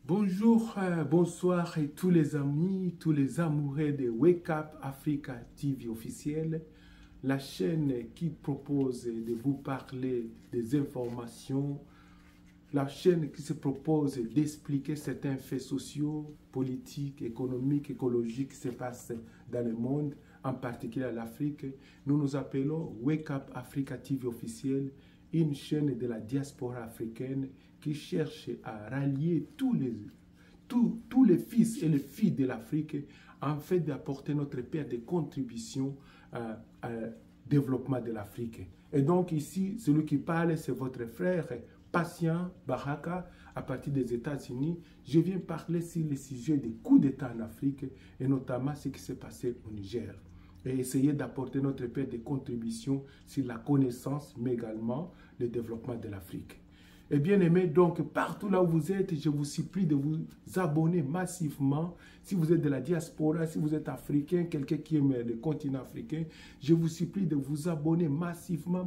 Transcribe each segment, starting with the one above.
Bonjour, bonsoir et tous les amis, tous les amoureux de Wake Up Africa TV officielle, la chaîne qui propose de vous parler des informations, la chaîne qui se propose d'expliquer certains faits sociaux, politiques, économiques, écologiques qui se passent dans le monde, en particulier en Afrique. Nous nous appelons Wake Up Africa TV officielle, une chaîne de la diaspora africaine qui cherche à rallier tous les fils et les filles de l'Afrique en fait d'apporter notre paire de contributions au développement de l'Afrique. Et donc ici, celui qui parle, c'est votre frère Patient Baraka, à partir des États-Unis. Je viens parler sur le sujet des coups d'État en Afrique et notamment ce qui s'est passé au Niger. Et essayer d'apporter notre paire de contributions sur la connaissance, mais également le développement de l'Afrique. Et bien aimé, donc partout là où vous êtes, je vous supplie de vous abonner massivement. Si vous êtes de la diaspora, si vous êtes africain, quelqu'un qui aime le continent africain, je vous supplie de vous abonner massivement.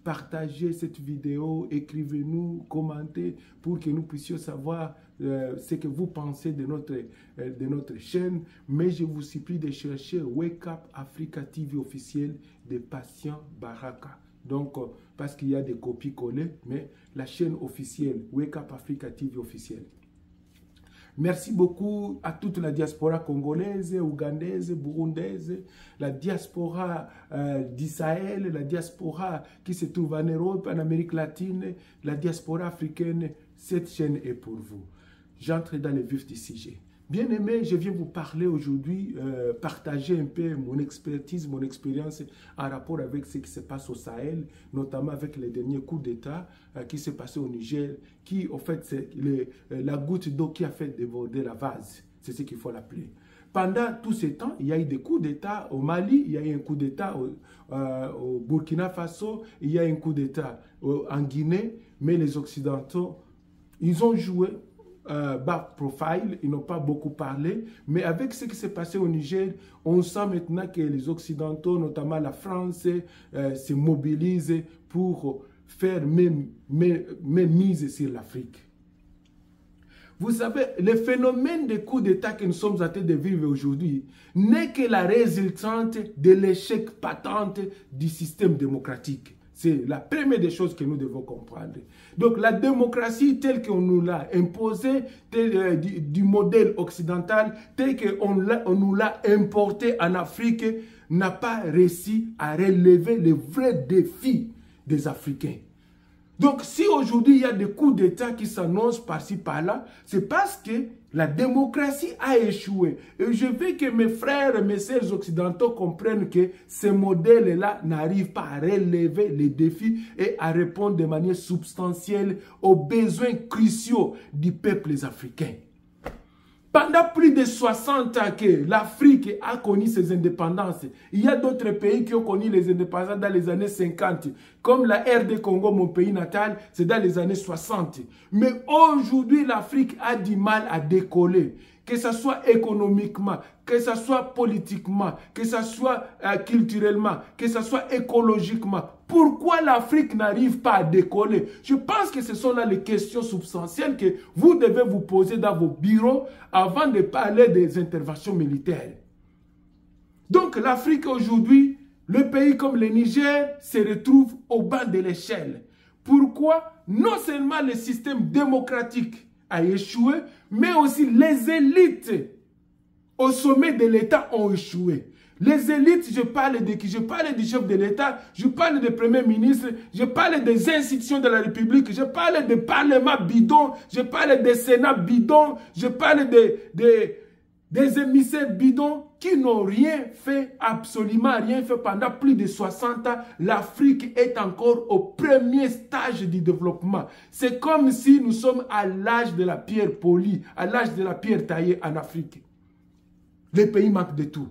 Partagez cette vidéo, écrivez-nous, commentez pour que nous puissions savoir ce que vous pensez de notre chaîne. Mais je vous supplie de chercher Wake Up Africa TV officiel de Patient Baraka. Donc, parce qu'il y a des copies collées, mais la chaîne officielle, Wake Up Africa TV officielle. Merci beaucoup à toute la diaspora congolaise, ougandaise, burundaise, la diaspora d'Israël, la diaspora qui se trouve en Europe, en Amérique latine, la diaspora africaine. Cette chaîne est pour vous. J'entre dans le vif du sujet. Bien aimé, je viens vous parler aujourd'hui, partager un peu mon expertise, mon expérience en rapport avec ce qui se passe au Sahel, notamment avec les derniers coups d'État qui s'est passé au Niger, qui, en fait, c'est la goutte d'eau qui a fait déborder la vase. C'est ce qu'il faut l'appeler. Pendant tous ces temps, il y a eu des coups d'État au Mali, il y a eu un coup d'État au Burkina Faso, il y a eu un coup d'État en Guinée, mais les Occidentaux, ils ont joué bas profile, ils n'ont pas beaucoup parlé, mais avec ce qui s'est passé au Niger, on sent maintenant que les Occidentaux, notamment la France, se mobilisent pour faire même mise sur l'Afrique. Vous savez, le phénomène des coups d'État que nous sommes en train de vivre aujourd'hui n'est que la résultante de l'échec patent du système démocratique. C'est la première des choses que nous devons comprendre. Donc la démocratie telle qu'on nous l'a imposée, du modèle occidental, tel qu'on nous l'a importé en Afrique, n'a pas réussi à relever les vrais défis des Africains. Donc si aujourd'hui il y a des coups d'État qui s'annoncent par-ci par-là, c'est parce que la démocratie a échoué. Et je veux que mes frères et mes sœurs occidentaux comprennent que ces modèles-là n'arrivent pas à relever les défis et à répondre de manière substantielle aux besoins cruciaux du peuple africain. Pendant plus de 60 ans que l'Afrique a connu ses indépendances, il y a d'autres pays qui ont connu les indépendances dans les années 50, comme la RD Congo, mon pays natal, c'est dans les années 60. Mais aujourd'hui, l'Afrique a du mal à décoller, que ce soit économiquement, que ce soit politiquement, que ce soit culturellement, que ce soit écologiquement. Pourquoi l'Afrique n'arrive pas à décoller? Je pense que ce sont là les questions substantielles que vous devez vous poser dans vos bureaux avant de parler des interventions militaires. Donc l'Afrique aujourd'hui, le pays comme le Niger se retrouve au bas de l'échelle. Pourquoi? Non seulement le système démocratique a échoué, mais aussi les élites au sommet de l'État ont échoué. Les élites, je parle de qui? Je parle du chef de l'État, je parle du Premier ministre, je parle des institutions de la République, je parle des parlements bidons, je parle des sénats bidons, je parle des émissaires bidons qui n'ont rien fait, absolument rien fait pendant plus de 60 ans. L'Afrique est encore au premier stage du développement. C'est comme si nous sommes à l'âge de la pierre polie, à l'âge de la pierre taillée en Afrique. Les pays manquent de tout.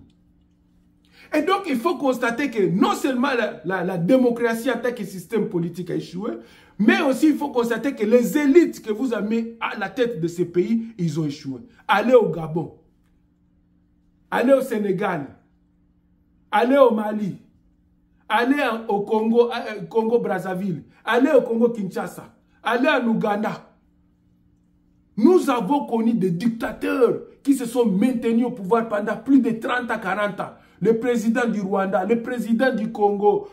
Et donc, il faut constater que non seulement la démocratie en tant que système politique a échoué, mais aussi il faut constater que les élites que vous avez mis à la tête de ces pays, ils ont échoué. Allez au Gabon, allez au Sénégal, allez au Mali, allez au Congo Brazzaville, allez au Congo Kinshasa, allez en Ouganda. Nous avons connu des dictateurs qui se sont maintenus au pouvoir pendant plus de 30 à 40 ans. Le président du Rwanda, le président du Congo,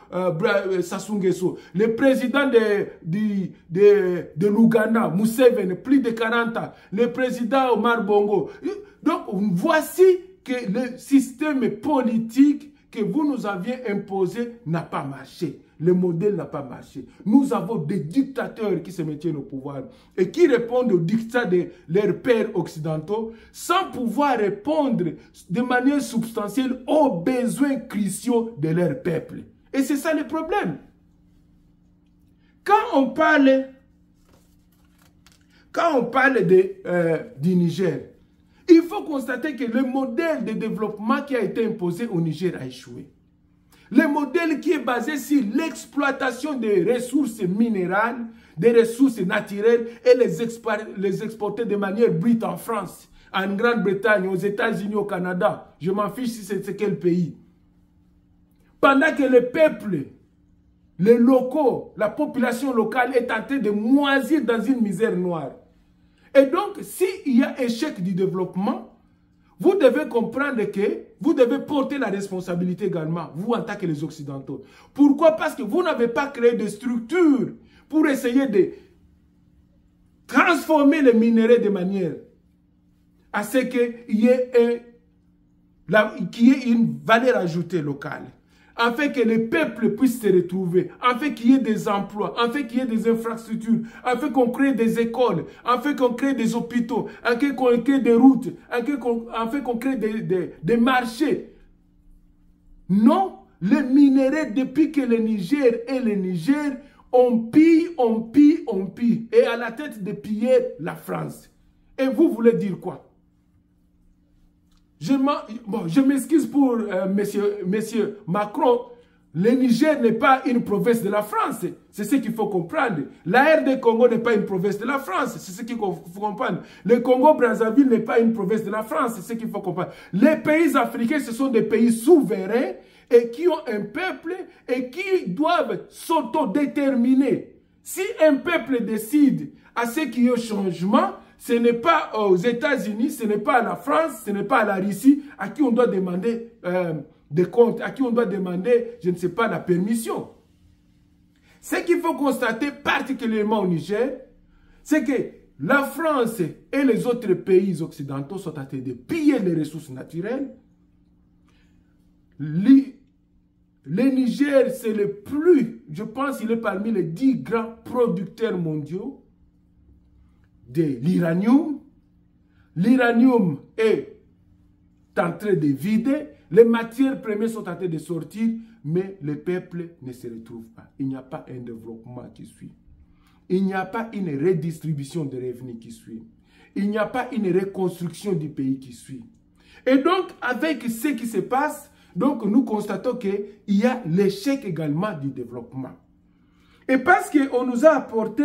Sassou Nguesso, le président de l'Ouganda, Museveni, plus de 40 ans, le président Omar Bongo. Donc, voici que le système politique que vous nous aviez imposé n'a pas marché. Le modèle n'a pas marché. Nous avons des dictateurs qui se maintiennent au pouvoir et qui répondent aux dictats de leurs pères occidentaux sans pouvoir répondre de manière substantielle aux besoins cruciaux de leur peuple. Et c'est ça le problème. Quand on parle du Niger, il faut constater que le modèle de développement qui a été imposé au Niger a échoué. Le modèle qui est basé sur l'exploitation des ressources minérales, des ressources naturelles et les exporter de manière brute en France, en Grande-Bretagne, aux États-Unis, au Canada. Je m'en fiche si c'est quel pays. Pendant que le peuple, les locaux, la population locale est en train de moisir dans une misère noire. Et donc, s'il y a échec du développement, vous devez comprendre que vous devez porter la responsabilité également, vous en tant que les Occidentaux. Pourquoi? Parce que vous n'avez pas créé de structure pour essayer de transformer les minéraux de manière à ce qu'il y ait une valeur ajoutée locale. Afin que les peuples puissent se retrouver, afin qu'il y ait des emplois, afin qu'il y ait des infrastructures, afin qu'on crée des écoles, afin qu'on crée des hôpitaux, afin qu'on crée des routes, afin qu'on crée des marchés. Non, les minéraux, depuis que le Niger et le Niger, on pille. Et à la tête de piller la France. Et vous voulez dire quoi? Je m'excuse pour monsieur Macron. Le Niger n'est pas une province de la France. C'est ce qu'il faut comprendre. La RD Congo n'est pas une province de la France. C'est ce qu'il faut comprendre. Le Congo-Brazzaville n'est pas une province de la France. C'est ce qu'il faut comprendre. Les pays africains, ce sont des pays souverains et qui ont un peuple et qui doivent s'autodéterminer. Si un peuple décide à ce qu'il y ait un changement, ce n'est pas aux États-Unis, ce n'est pas à la France, ce n'est pas à la Russie à qui on doit demander des comptes, à qui on doit demander, je ne sais pas, la permission. Ce qu'il faut constater particulièrement au Niger, c'est que la France et les autres pays occidentaux sont en train de piller les ressources naturelles. Le Niger, c'est le plus, je pense qu'il est parmi les 10 grands producteurs mondiaux de l'uranium. L'uranium est en train de vider, les matières premières sont en train de sortir, mais le peuple ne se retrouve pas. Il n'y a pas un développement qui suit. Il n'y a pas une redistribution de revenus qui suit. Il n'y a pas une reconstruction du pays qui suit. Et donc, avec ce qui se passe, donc nous constatons qu'il y a l'échec également du développement. Et parce qu'on nous a apporté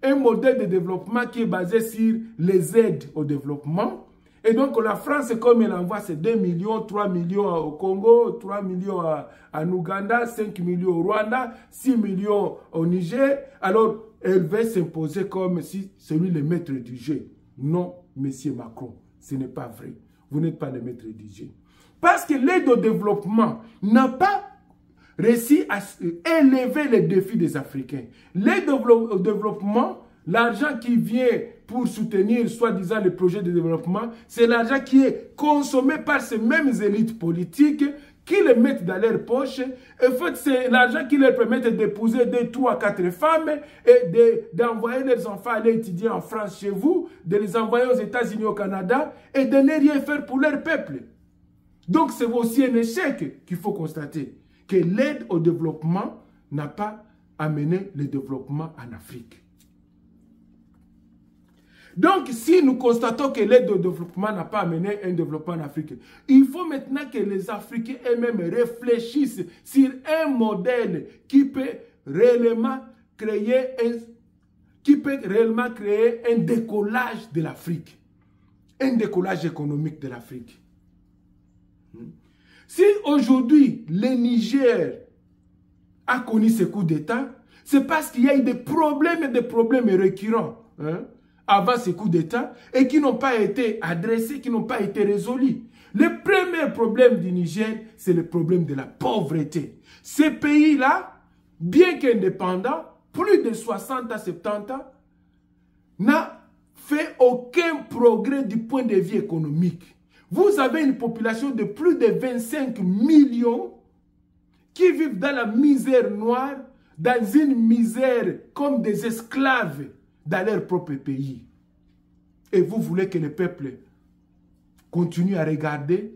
un modèle de développement qui est basé sur les aides au développement. Et donc la France, comme elle envoie ses 2 millions, 3 millions au Congo, 3 millions en Ouganda, 5 millions au Rwanda, 6 millions au Niger, alors elle va s'imposer comme si celui le maître du jeu. Non, monsieur Macron, ce n'est pas vrai. Vous n'êtes pas le maître du jeu. Parce que l'aide au développement n'a pas réussi à élever les défis des Africains. L'aide au développement, l'argent qui vient pour soutenir soi-disant les projets de développement, c'est l'argent qui est consommé par ces mêmes élites politiques qui les mettent dans leur poche. En fait, c'est l'argent qui leur permet d'épouser 2, 3, 4 femmes et d'envoyer leurs enfants aller étudier en France chez vous, de les envoyer aux États-Unis, au Canada et de ne rien faire pour leur peuple. Donc, c'est aussi un échec qu'il faut constater, que l'aide au développement n'a pas amené le développement en Afrique. Donc, si nous constatons que l'aide au développement n'a pas amené un développement en Afrique, il faut maintenant que les Africains eux-mêmes réfléchissent sur un modèle qui peut réellement créer un décollage de l'Afrique, un décollage économique de l'Afrique. Si aujourd'hui le Niger a connu ce coup d'État, c'est parce qu'il y a eu des problèmes récurrents avant ce coup d'État et qui n'ont pas été adressés, qui n'ont pas été résolus. Le premier problème du Niger, c'est le problème de la pauvreté. Ces pays-là, bien qu'indépendants, plus de 60 à 70 ans, n'a fait aucun progrès du point de vue économique. Vous avez une population de plus de 25 millions qui vivent dans la misère noire, dans une misère comme des esclaves dans leur propre pays. Et vous voulez que le peuple continue à regarder,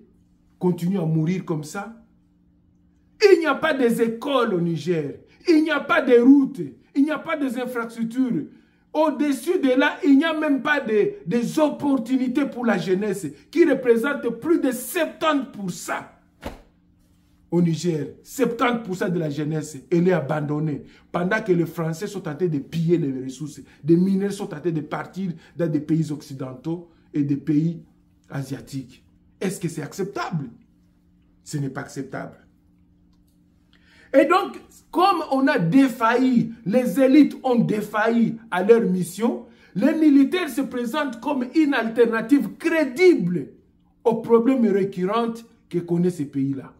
continue à mourir comme ça? Il n'y a pas des écoles au Niger, il n'y a pas de routes, il n'y a pas des infrastructures. Au-dessus de là, il n'y a même pas des opportunités pour la jeunesse qui représente plus de 70% au Niger. 70% de la jeunesse, elle est abandonnée. Pendant que les Français sont en train de piller les ressources, des mineurs sont en train de partir dans des pays occidentaux et des pays asiatiques. Est-ce que c'est acceptable? Ce n'est pas acceptable. Et donc, comme on a défailli, les élites ont défailli à leur mission, les militaires se présentent comme une alternative crédible aux problèmes récurrents que connaissent ces pays-là.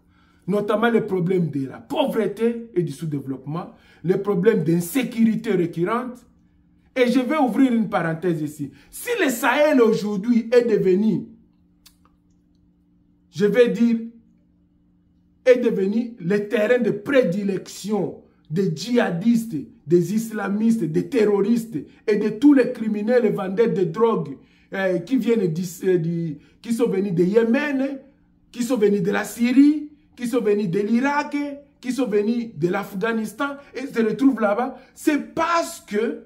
Notamment les problèmes de la pauvreté et du sous-développement, les problèmes d'insécurité récurrente. Et je vais ouvrir une parenthèse ici. Si le Sahel aujourd'hui est devenu, je vais dire, est devenu le terrain de prédilection des djihadistes, des islamistes, des terroristes et de tous les criminels et vendeurs de drogue qui sont venus de Yémen, qui sont venus de la Syrie, qui sont venus de l'Irak, qui sont venus de l'Afghanistan et se retrouvent là-bas. C'est parce que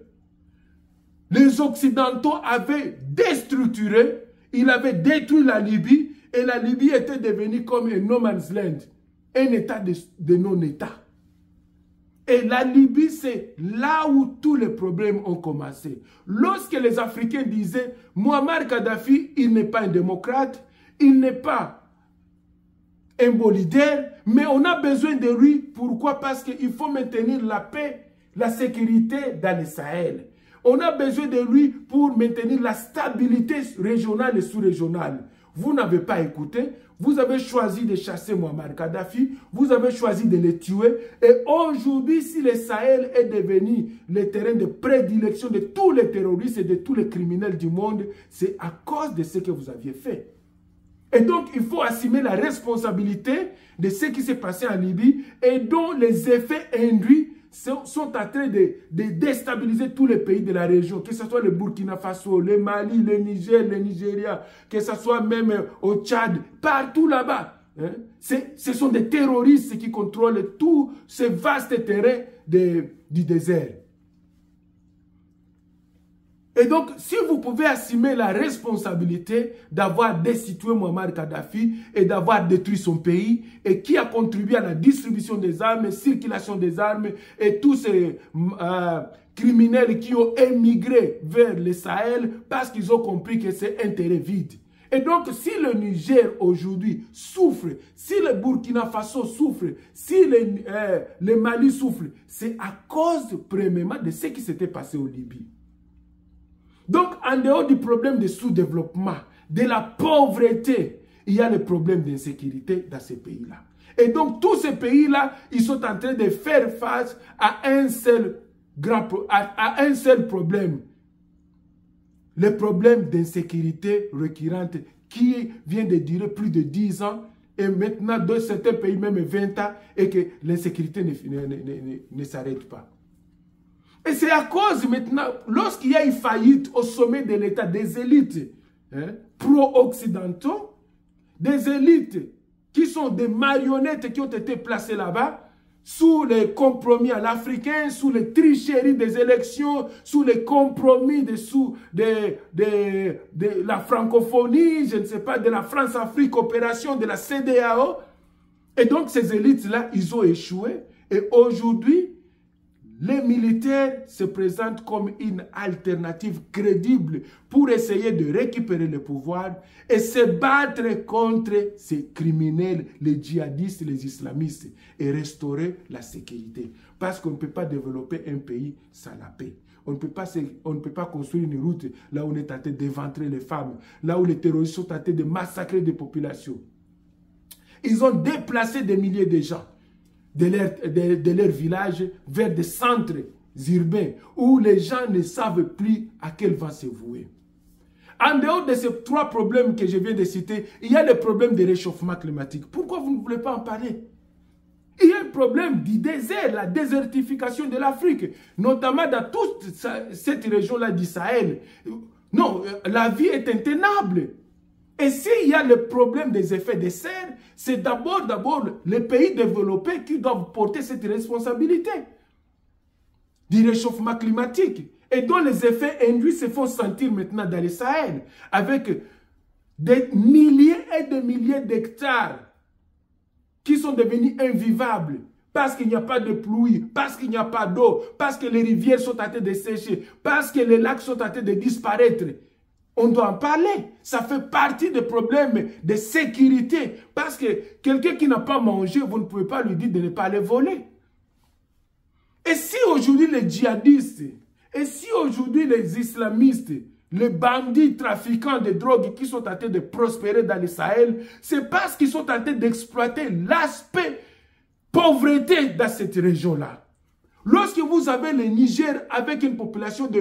les Occidentaux avaient déstructuré, ils avaient détruit la Libye et la Libye était devenue comme un no man's land. Un état de non-état. Et la Libye, c'est là où tous les problèmes ont commencé. Lorsque les Africains disaient, Muammar Kadhafi, il n'est pas un démocrate, il n'est pas un bon leader, mais on a besoin de lui. Pourquoi? Parce qu'il faut maintenir la paix, la sécurité dans le Sahel. On a besoin de lui pour maintenir la stabilité régionale et sous-régionale. Vous n'avez pas écouté, vous avez choisi de chasser Muammar Kadhafi, vous avez choisi de le tuer. Et aujourd'hui, si le Sahel est devenu le terrain de prédilection de tous les terroristes et de tous les criminels du monde, c'est à cause de ce que vous aviez fait. Et donc, il faut assumer la responsabilité de ce qui s'est passé en Libye et dont les effets induits sont en train de déstabiliser tous les pays de la région, que ce soit le Burkina Faso, le Mali, le Niger, le Nigeria, que ce soit même au Tchad, partout là-bas. Hein? Ce sont des terroristes qui contrôlent tout ce vaste terrain du désert. Et donc, si vous pouvez assumer la responsabilité d'avoir destitué Muammar Kadhafi et d'avoir détruit son pays, et qui a contribué à la distribution des armes, circulation des armes, et tous ces criminels qui ont émigré vers le Sahel parce qu'ils ont compris que c'est un terrain vide. Et donc, si le Niger aujourd'hui souffre, si le Burkina Faso souffre, si le Mali souffre, c'est à cause, premièrement, de ce qui s'était passé en Libye. Donc, en dehors du problème de sous-développement, de la pauvreté, il y a le problème d'insécurité dans ces pays-là. Et donc, tous ces pays-là, ils sont en train de faire face à un seul problème. Le problème d'insécurité récurrente qui vient de durer plus de 10 ans et maintenant, dans certains pays, même 20 ans, et que l'insécurité ne s'arrête pas. Et c'est à cause maintenant, lorsqu'il y a une faillite au sommet de l'État, des élites pro-occidentaux, des élites qui sont des marionnettes qui ont été placées là-bas, sous les compromis à l'africain, sous les tricheries des élections, sous les compromis de la francophonie, je ne sais pas, de la France-Afrique coopération, de la CEDEAO. Et donc ces élites-là, ils ont échoué. Et aujourd'hui, les militaires se présentent comme une alternative crédible pour essayer de récupérer le pouvoir et se battre contre ces criminels, les djihadistes, les islamistes et restaurer la sécurité. Parce qu'on ne peut pas développer un pays sans la paix. On ne peut pas construire une route là où on est tenté d'éventrer les femmes, là où les terroristes sont tentés de massacrer des populations. Ils ont déplacé des milliers de gens de leur village vers des centres urbains où les gens ne savent plus à quel vent se vouer. En dehors de ces trois problèmes que je viens de citer, il y a le problème de réchauffement climatique. Pourquoi vous ne voulez pas en parler? Il y a un problème du désert, la désertification de l'Afrique, notamment dans toute cette région-là du Sahel. Non, la vie est intenable. Et s'il y a le problème des effets de serre, c'est d'abord les pays développés qui doivent porter cette responsabilité du réchauffement climatique et dont les effets induits se font sentir maintenant dans le Sahel avec des milliers et des milliers d'hectares qui sont devenus invivables parce qu'il n'y a pas de pluie, parce qu'il n'y a pas d'eau, parce que les rivières sont en train de sécher, parce que les lacs sont en train de disparaître. On doit en parler. Ça fait partie des problèmes de sécurité. Parce que quelqu'un qui n'a pas mangé, vous ne pouvez pas lui dire de ne pas le voler. Et si aujourd'hui les djihadistes, et si aujourd'hui les islamistes, les bandits trafiquants de drogue qui sont en train de prospérer dans le Sahel, c'est parce qu'ils sont en train d'exploiter l'aspect pauvreté dans cette région-là. Lorsque vous avez le Niger avec une population de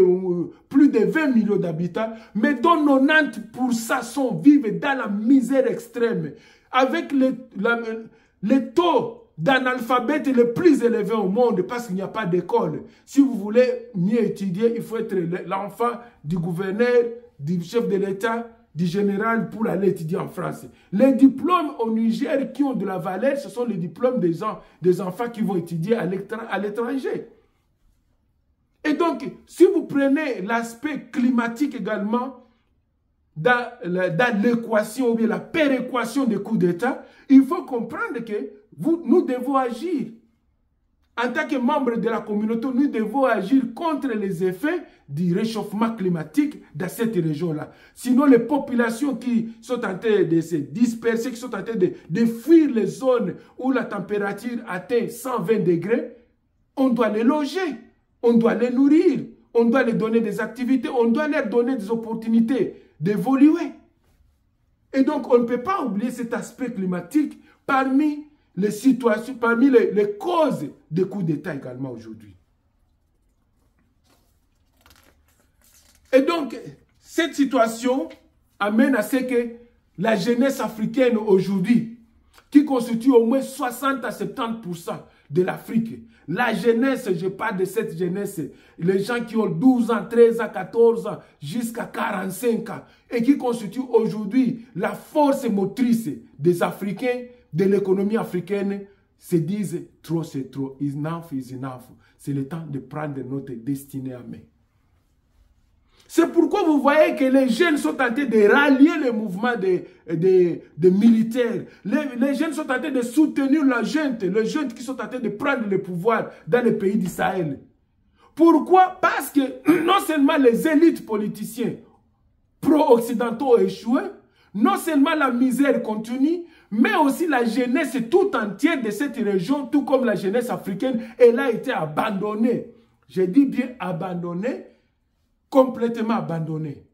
plus de 20 millions d'habitants, mais dont 90% vivent dans la misère extrême, avec le taux d'analphabète le plus élevé au monde parce qu'il n'y a pas d'école. Si vous voulez mieux étudier, il faut être l'enfant du gouverneur, du chef de l'État, du général pour aller étudier en France. Les diplômes au Niger qui ont de la valeur, ce sont les diplômes des enfants qui vont étudier à l'étranger. Et donc, si vous prenez l'aspect climatique également, dans l'équation ou bien la péréquation des coups d'État, il faut comprendre que nous devons agir. En tant que membres de la communauté, nous devons agir contre les effets du réchauffement climatique dans cette région-là. Sinon, les populations qui sont en train de se disperser, qui sont en train de fuir les zones où la température atteint 120 degrés, on doit les loger, on doit les nourrir, on doit leur donner des activités, on doit leur donner des opportunités d'évoluer. Et donc, on ne peut pas oublier cet aspect climatique parmi les situations, parmi les causes des coups d'État également aujourd'hui. Et donc, cette situation amène à ce que la jeunesse africaine aujourd'hui, qui constitue au moins 60 à 70% de l'Afrique, la jeunesse, je parle de cette jeunesse, les gens qui ont 12 ans, 13 ans, 14 ans, jusqu'à 45 ans, et qui constituent aujourd'hui la force motrice des Africains, de l'économie africaine, se disent trop c'est trop, enough is enough. C'est le temps de prendre notre destinée en main. C'est pourquoi vous voyez que les jeunes sont tentés de rallier le mouvement des militaires. Les jeunes sont tentés de soutenir la junte, les jeunes qui sont tentés de prendre le pouvoir dans les pays d'Israël. Pourquoi? Parce que non seulement les élites politiciennes pro-occidentaux ont échoué, non seulement la misère continue, mais aussi la jeunesse tout entière de cette région, tout comme la jeunesse africaine, elle a été abandonnée. Je dis bien abandonnée, complètement abandonnée.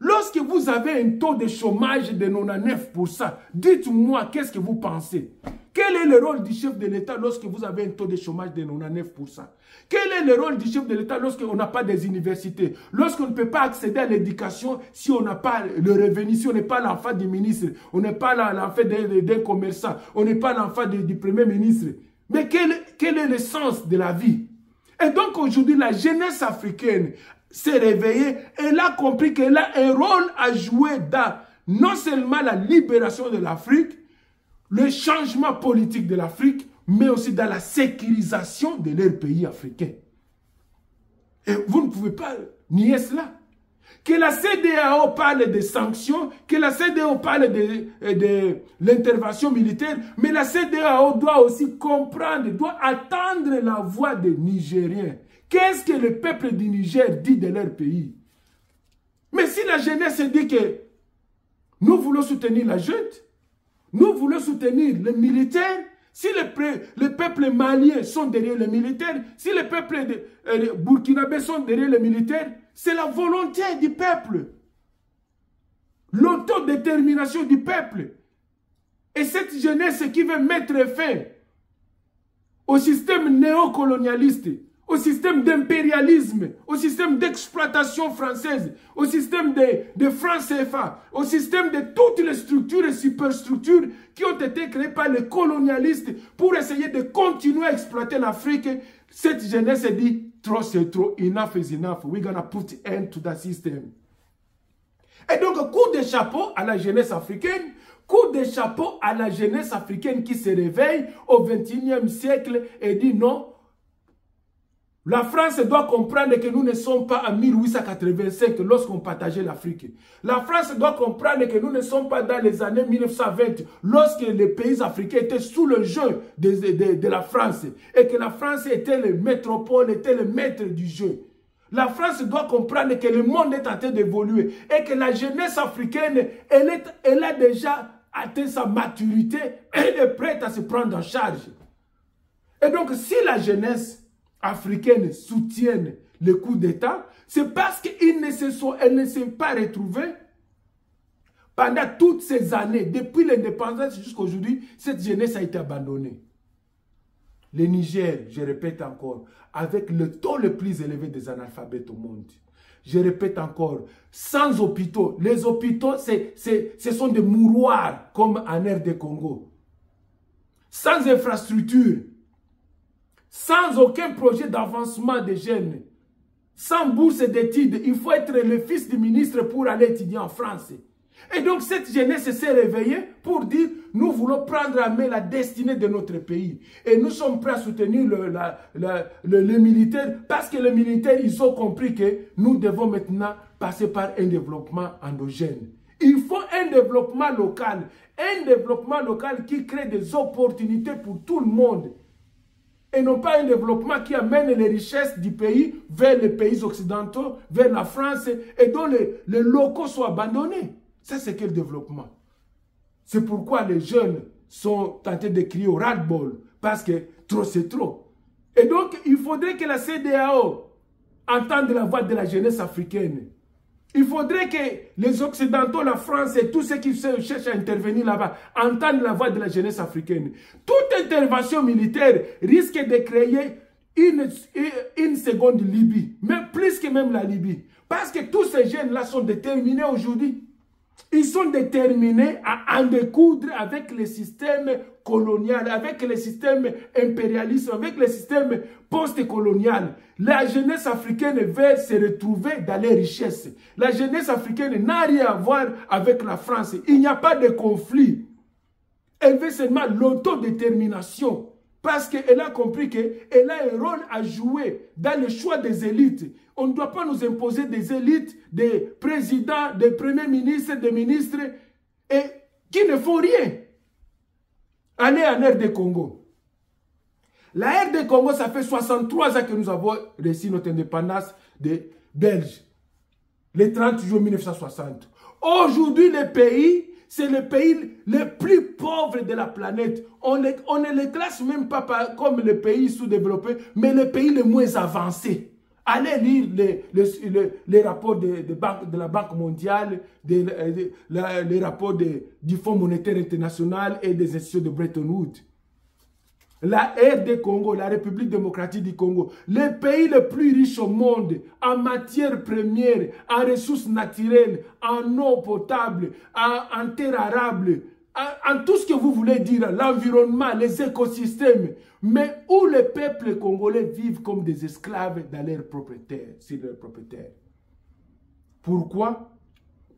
Lorsque vous avez un taux de chômage de 99%, dites-moi qu'est-ce que vous pensez? Quel est le rôle du chef de l'État lorsque vous avez un taux de chômage de 99%? Quel est le rôle du chef de l'État lorsqu'on n'a pas des universités? Lorsqu'on ne peut pas accéder à l'éducation si on n'a pas le revenu, si on n'est pas l'enfant du ministre, on n'est pas l'enfant d'un commerçant, on n'est pas l'enfant du premier ministre. Mais quel est le sens de la vie? Et donc aujourd'hui, la jeunesse africaine s'est réveillée, elle a compris qu'elle a un rôle à jouer dans non seulement la libération de l'Afrique, le changement politique de l'Afrique, mais aussi dans la sécurisation de leur pays africain. Et vous ne pouvez pas nier cela. Que la CEDEAO parle de sanctions, que la CEDEAO parle de l'intervention militaire, mais la CEDEAO doit aussi comprendre, doit attendre la voix des Nigériens. Qu'est-ce que le peuple du Niger dit de leur pays? Mais si la jeunesse dit que nous voulons soutenir la junte, nous voulons soutenir les militaires, si les peuples maliens sont derrière les militaires, si les peuples burkinabés sont derrière les militaires, c'est la volonté du peuple. L'autodétermination du peuple. Et cette jeunesse qui veut mettre fin au système néocolonialiste, au système d'impérialisme, au système d'exploitation française, au système de francs CFA, au système de toutes les structures et superstructures qui ont été créées par les colonialistes pour essayer de continuer à exploiter l'Afrique. Cette jeunesse dit, trop c'est trop, enough is enough, we're gonna put end to that system. Et donc, coup de chapeau à la jeunesse africaine, coup de chapeau à la jeunesse africaine qui se réveille au XXIe siècle et dit non, la France doit comprendre que nous ne sommes pas en 1885 lorsqu'on partageait l'Afrique. La France doit comprendre que nous ne sommes pas dans les années 1920 lorsque les pays africains étaient sous le jeu de la France et que la France était le métropole, était le maître du jeu. La France doit comprendre que le monde est en train d'évoluer et que la jeunesse africaine, elle a déjà atteint sa maturité et elle est prête à se prendre en charge. Et donc, si la jeunesse africaine soutiennent le coup d'État, c'est parce qu'elle ne s'est pas retrouvée pendant toutes ces années, depuis l'indépendance jusqu'à aujourd'hui, cette jeunesse a été abandonnée. Le Niger, je répète encore, avec le taux le plus élevé des analphabètes au monde. Je répète encore, sans hôpitaux. Les hôpitaux, ce sont des mouroirs comme en RD Congo. Sans infrastructure. Sans aucun projet d'avancement des jeunes. Sans bourse d'études. Il faut être le fils du ministre pour aller étudier en France. Et donc cette jeunesse s'est réveillée pour dire nous voulons prendre en main la destinée de notre pays. Et nous sommes prêts à soutenir les militaires parce que les militaires, ils ont compris que nous devons maintenant passer par un développement endogène. Il faut un développement local. Un développement local qui crée des opportunités pour tout le monde. Et non pas un développement qui amène les richesses du pays vers les pays occidentaux, vers la France, et dont les locaux soient abandonnés. Ça, c'est quel développement? C'est pourquoi les jeunes sont tentés de crier au ras-le-bol, parce que trop, c'est trop. Et donc, il faudrait que la CEDEAO entende la voix de la jeunesse africaine. Il faudrait que les Occidentaux, la France et tous ceux qui cherchent à intervenir là-bas entendent la voix de la jeunesse africaine. Toute intervention militaire risque de créer une seconde Libye, même plus que même la Libye. Parce que tous ces jeunes-là sont déterminés aujourd'hui. Ils sont déterminés à en découdre avec le système colonial, avec le système impérialiste, avec le système post-colonial. La jeunesse africaine veut se retrouver dans les richesses. La jeunesse africaine n'a rien à voir avec la France. Il n'y a pas de conflit. Elle veut seulement l'autodétermination. Parce qu'elle a compris qu'elle a un rôle à jouer dans le choix des élites. On ne doit pas nous imposer des élites, des présidents, des premiers ministres, des ministres, et qui ne font rien. Allez en RD Congo. La RD Congo, ça fait 63 ans que nous avons reçu notre indépendance des Belges. Le 30 juin 1960. Aujourd'hui, le pays... c'est le pays le plus pauvre de la planète. On ne les classe même pas comme les pays sous-développés, mais les pays les moins avancés. Allez lire les rapports de la Banque mondiale, les rapports du Fonds monétaire international et des institutions de Bretton Woods. La RD Congo, la République démocratique du Congo, le pays le plus riche au monde en matières premières, en ressources naturelles, en eau potable, en terre arable, en tout ce que vous voulez dire, l'environnement, les écosystèmes, mais où les peuples congolais vivent comme des esclaves dans leur propre terre, sur leur propre terre. Pourquoi?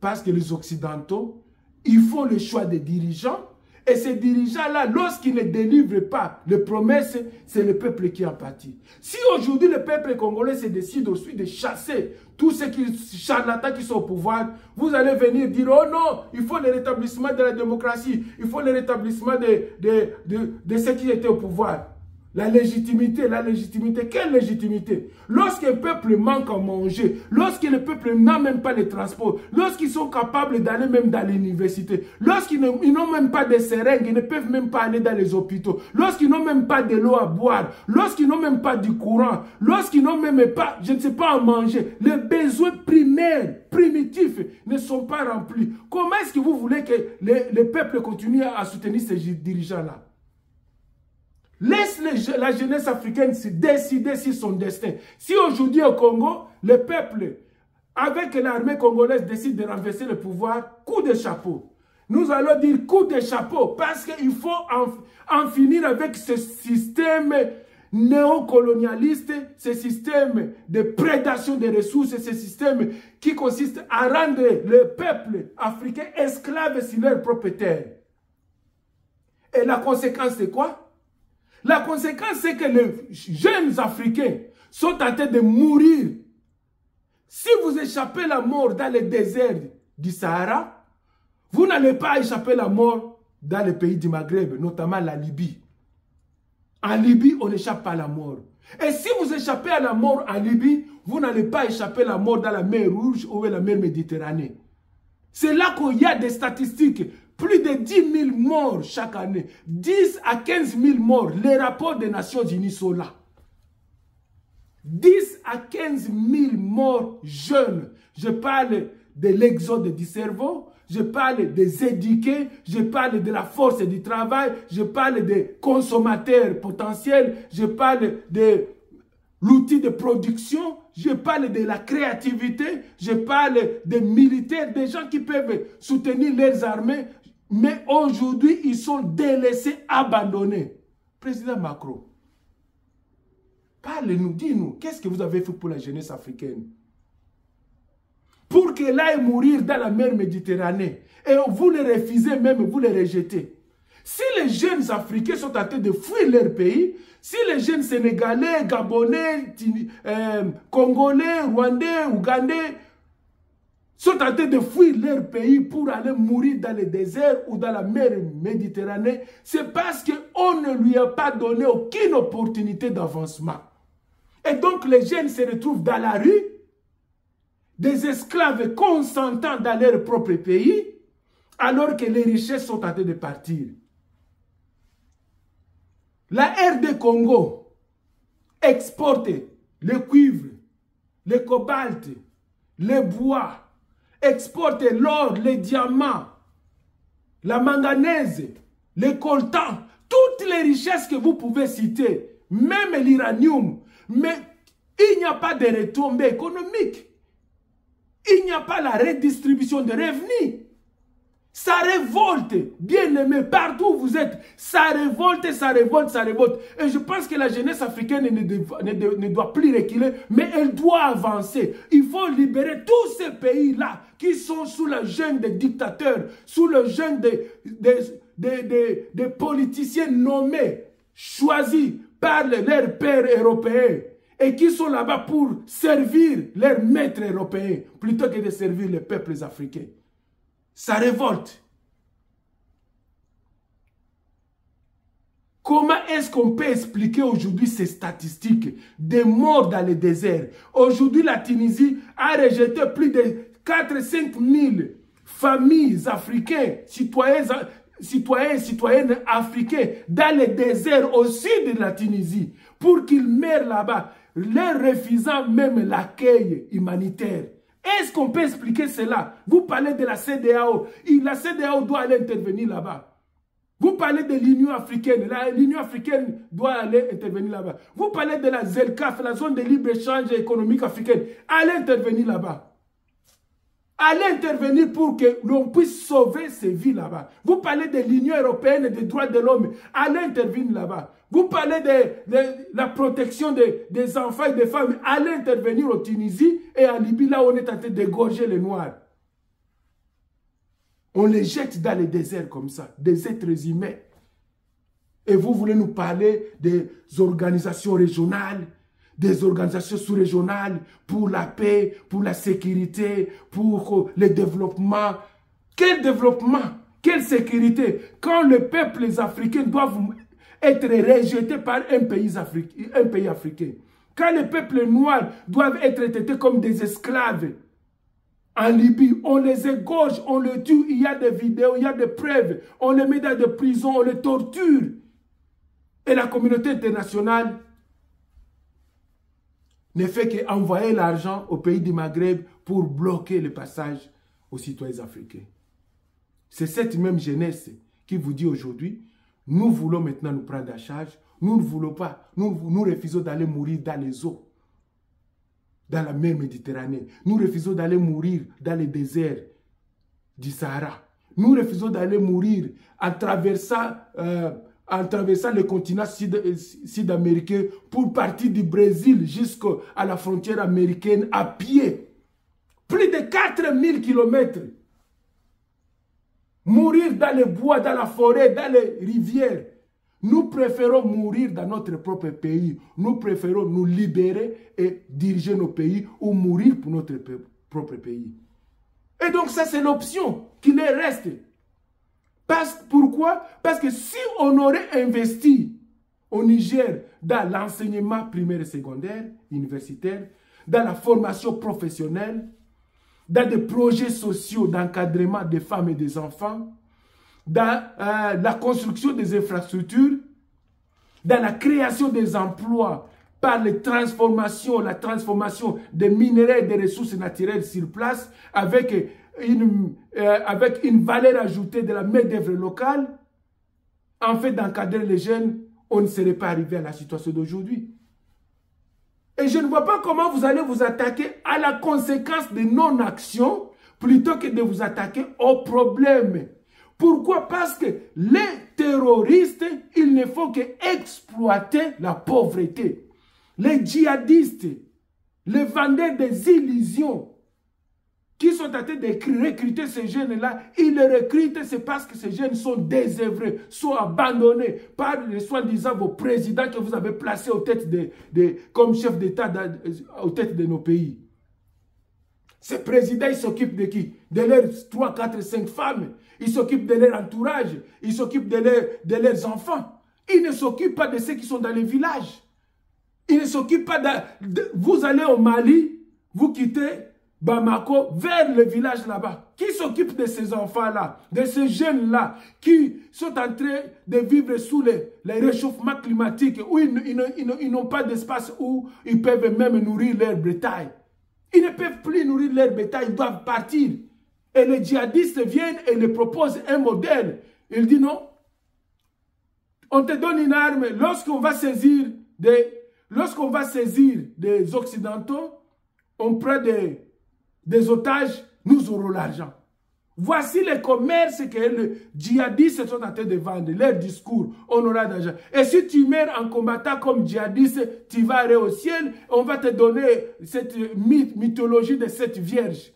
Parce que les Occidentaux, ils font le choix des dirigeants. Et ces dirigeants-là, lorsqu'ils ne délivrent pas les promesses, c'est le peuple qui en pâtit. Si aujourd'hui le peuple congolais se décide aussi de chasser tous ces charlatans qui sont au pouvoir, vous allez venir dire, oh non, il faut le rétablissement de la démocratie, il faut le rétablissement de ceux qui étaient au pouvoir. La légitimité, quelle légitimité? Lorsqu'un peuple manque à manger, lorsque le peuple n'a même pas les transports, lorsqu'ils sont capables d'aller même dans l'université, lorsqu'ils n'ont même pas de seringues, ils ne peuvent même pas aller dans les hôpitaux, lorsqu'ils n'ont même pas de l'eau à boire, lorsqu'ils n'ont même pas du courant, lorsqu'ils n'ont même pas, je ne sais pas, à manger, les besoins primaires, primitifs ne sont pas remplis. Comment est-ce que vous voulez que les peuples continuent à soutenir ces dirigeants-là? Laisse la jeunesse africaine se décider sur son destin. Si aujourd'hui au Congo, le peuple, avec l'armée congolaise, décide de renverser le pouvoir, coup de chapeau. Nous allons dire coup de chapeau parce qu'il faut en finir avec ce système néocolonialiste, ce système de prédation des ressources, ce système qui consiste à rendre le peuple africain esclave sur leur propre terre. Et la conséquence, c'est quoi? La conséquence, c'est que les jeunes Africains sont en train de mourir. Si vous échappez la mort dans les déserts du Sahara, vous n'allez pas échapper la mort dans les pays du Maghreb, notamment la Libye. En Libye, on n'échappe pas à la mort. Et si vous échappez à la mort en Libye, vous n'allez pas échapper à la mort dans la mer Rouge ou la mer Méditerranée. C'est là qu'il y a des statistiques. Plus de 10 000 morts chaque année. 10 à 15 000 morts. Les rapports des Nations Unies sont là. 10 à 15 000 morts jeunes. Je parle de l'exode du cerveau. Je parle des éduqués. Je parle de la force du travail. Je parle des consommateurs potentiels. Je parle de l'outil de production. Je parle de la créativité. Je parle des militaires, des gens qui peuvent soutenir leurs armées. Mais aujourd'hui, ils sont délaissés, abandonnés. Président Macron, parlez-nous, dis-nous, qu'est-ce que vous avez fait pour la jeunesse africaine? Pour qu'elle aille mourir dans la mer Méditerranée. Et vous les refusez même, vous les rejetez. Si les jeunes Africains sont en train de fuir leur pays, si les jeunes Sénégalais, Gabonais, Congolais, Rwandais, Ougandais, sont en train de fuir leur pays pour aller mourir dans le désert ou dans la mer Méditerranée, c'est parce qu'on ne lui a pas donné aucune opportunité d'avancement. Et donc les jeunes se retrouvent dans la rue, des esclaves consentants dans leur propre pays, alors que les richesses sont en train de partir. La RD Congo exporte le cuivre, le cobalt, le bois, exporte l'or, les diamants, la manganèse, le coltan, toutes les richesses que vous pouvez citer, même l'uranium. Mais il n'y a pas de retombées économiques. Il n'y a pas la redistribution de revenus. Ça révolte, bien aimé, partout où vous êtes. Ça révolte, ça révolte, ça révolte. Et je pense que la jeunesse africaine ne doit plus reculer, mais elle doit avancer. Il faut libérer tous ces pays-là qui sont sous le jeûne des dictateurs, sous le jeûne des politiciens nommés, choisis par leurs pères européens et qui sont là-bas pour servir leurs maîtres européens plutôt que de servir les peuples africains. Ça révolte. Comment est-ce qu'on peut expliquer aujourd'hui ces statistiques de morts dans le désert? Aujourd'hui, la Tunisie a rejeté plus de 4-5 000 familles africaines, citoyennes africains dans le désert au sud de la Tunisie pour qu'ils meurent là-bas, leur refusant même l'accueil humanitaire. Est-ce qu'on peut expliquer cela? Vous parlez de la CEDEAO. La CEDEAO doit aller intervenir là-bas. Vous parlez de l'Union africaine. L'Union africaine doit aller intervenir là-bas. Vous parlez de la ZELCAF, la zone de libre-échange économique africaine. Allez intervenir là-bas. Allez intervenir pour que l'on puisse sauver ces vies là-bas. Vous parlez de l'Union européenne et des droits de l'homme. Allez intervenir là-bas. Vous parlez de la protection des enfants et des femmes. Allez intervenir en Tunisie et en Libye, là où on est en train d'égorger les Noirs. On les jette dans les déserts comme ça, des êtres humains. Et vous voulez nous parler des organisations régionales, des organisations sous-régionales pour la paix, pour la sécurité, pour le développement. Quel développement? Quelle sécurité? Quand les peuples africains doivent être rejeté par un pays africain. Quand les peuples noirs doivent être traités comme des esclaves en Libye, on les égorge, on les tue, il y a des vidéos, il y a des preuves, on les met dans des prisons, on les torture. Et la communauté internationale ne fait qu'envoyer l'argent aux pays du Maghreb pour bloquer le passage aux citoyens africains. C'est cette même jeunesse qui vous dit aujourd'hui, nous voulons maintenant nous prendre en charge, nous ne voulons pas, nous refusons d'aller mourir dans les eaux, dans la mer Méditerranée. Nous refusons d'aller mourir dans les déserts du Sahara. Nous refusons d'aller mourir en traversant le continent sud-américain pour partir du Brésil jusqu'à la frontière américaine à pied. Plus de 4000 kilomètres. Mourir dans les bois, dans la forêt, dans les rivières. Nous préférons mourir dans notre propre pays. Nous préférons nous libérer et diriger nos pays ou mourir pour notre propre pays. Et donc ça, c'est l'option qui les reste. Pourquoi? Parce que si on aurait investi au Niger dans l'enseignement primaire et secondaire, universitaire, dans la formation professionnelle, dans des projets sociaux d'encadrement des femmes et des enfants, dans la construction des infrastructures, dans la création des emplois par la transformation des minerais et des ressources naturelles sur place avec une valeur ajoutée de la main-d'œuvre locale, en fait d'encadrer les jeunes, on ne serait pas arrivé à la situation d'aujourd'hui. Et je ne vois pas comment vous allez vous attaquer à la conséquence de non-action plutôt que de vous attaquer au problème. Pourquoi? Parce que les terroristes, ils ne font qu'exploiter la pauvreté. Les djihadistes, les vendeurs des illusions, qui sont en train de recruter ces jeunes-là, ils les recrutent, c'est parce que ces jeunes sont désœuvrés, sont abandonnés par les soi-disant vos présidents que vous avez placés aux têtes comme chef d'État aux têtes de nos pays. Ces présidents, ils s'occupent de qui? De leurs 3, 4, 5 femmes. Ils s'occupent de leur entourage. Ils s'occupent de leurs enfants. Ils ne s'occupent pas de ceux qui sont dans les villages. Ils ne s'occupent pas vous allez au Mali, vous quittez Bamako vers le village là-bas. Qui s'occupe de ces enfants-là, de ces jeunes-là, qui sont en train de vivre sous les réchauffements climatiques, où ils n'ont pas d'espace où ils peuvent même nourrir leur bétail. Ils ne peuvent plus nourrir leur bétail, ils doivent partir. Et les djihadistes viennent et leur proposent un modèle. Ils disent non, on te donne une arme, lorsqu'on va saisir des Occidentaux, on prend des otages, nous aurons l'argent. Voici le commerce que les djihadistes sont en train de vendre, leur discours, on aura d'argent. Et si tu meurs en combattant comme djihadiste, tu vas aller au ciel, on va te donner cette mythologie de cette vierge.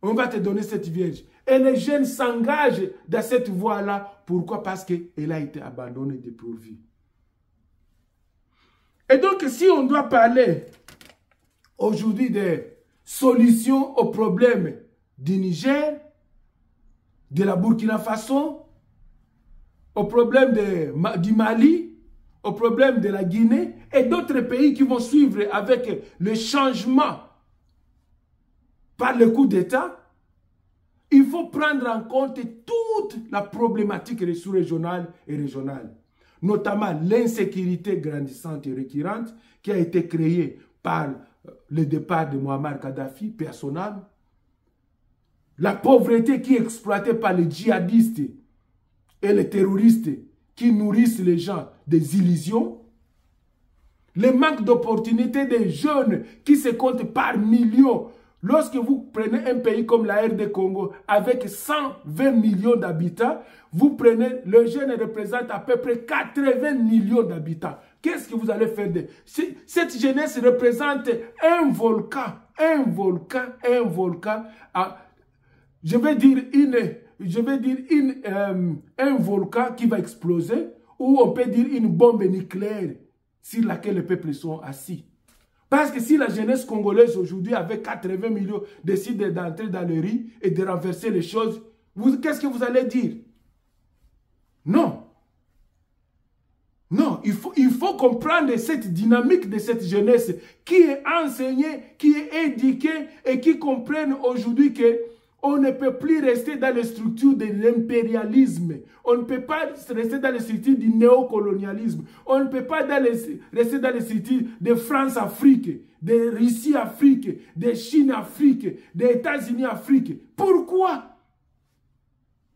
On va te donner cette vierge. Et les jeunes s'engagent dans cette voie-là. Pourquoi? Parce qu'elle a été abandonnée dépourvue. Et donc, si on doit parler aujourd'hui des solutions aux problèmes du Niger, de la Burkina Faso, au problème du Mali, au problème de la Guinée et d'autres pays qui vont suivre avec le changement par le coup d'État, il faut prendre en compte toute la problématique sous-régionale et régionale, notamment l'insécurité grandissante et récurrente qui a été créée par le départ de Muammar Kadhafi, paix à son âme, la pauvreté qui est exploitée par les djihadistes et les terroristes qui nourrissent les gens des illusions, le manque d'opportunités des jeunes qui se comptent par millions. Lorsque vous prenez un pays comme la RD Congo avec 120 millions d'habitants, vous prenez, le jeune représente à peu près 80 millions d'habitants. Qu'est-ce que vous allez faire de... Cette jeunesse représente un volcan. Je vais dire un volcan qui va exploser, ou on peut dire une bombe nucléaire sur laquelle les peuples sont assis. Parce que si la jeunesse congolaise aujourd'hui, avec 80 millions, décide d'entrer dans le riz et de renverser les choses, qu'est-ce que vous allez dire? Non. Non, il faut comprendre cette dynamique de cette jeunesse qui est enseignée, qui est éduquée et qui comprennent aujourd'hui que on ne peut plus rester dans les structures de l'impérialisme. On ne peut pas rester dans les structures du néocolonialisme. On ne peut pas rester dans les structures de France-Afrique, de Russie-Afrique, de Chine-Afrique, des États-Unis-Afrique. Pourquoi?